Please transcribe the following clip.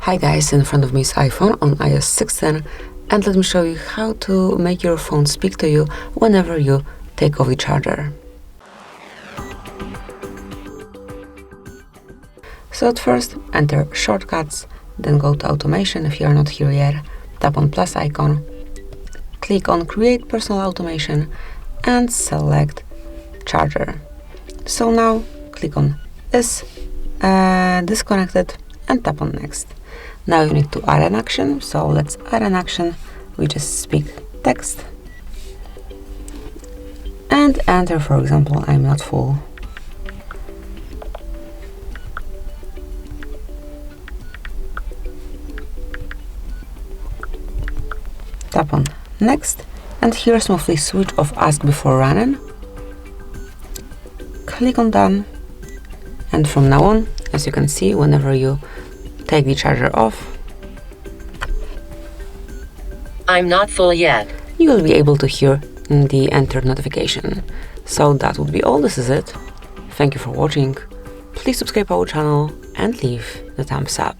Hi guys, in front of me is iPhone on iOS 16 and let me show you how to make your phone speak to you whenever you take off the charger. So at first enter shortcuts, then go to automation if you are not here yet, tap on plus icon, click on create personal automation and select charger. So now click on is disconnected and tap on next. Now you need to add an action, so let's add an action. We just speak text and enter, for example, I'm not full. Tap on next and here smoothly switch off ask before running. Click on done and from now on, as you can see, whenever you take the charger off, I'm not full yet. You will be able to hear the entered notification. So that would be all. This is it. Thank you for watching. Please subscribe our channel and leave the thumbs up.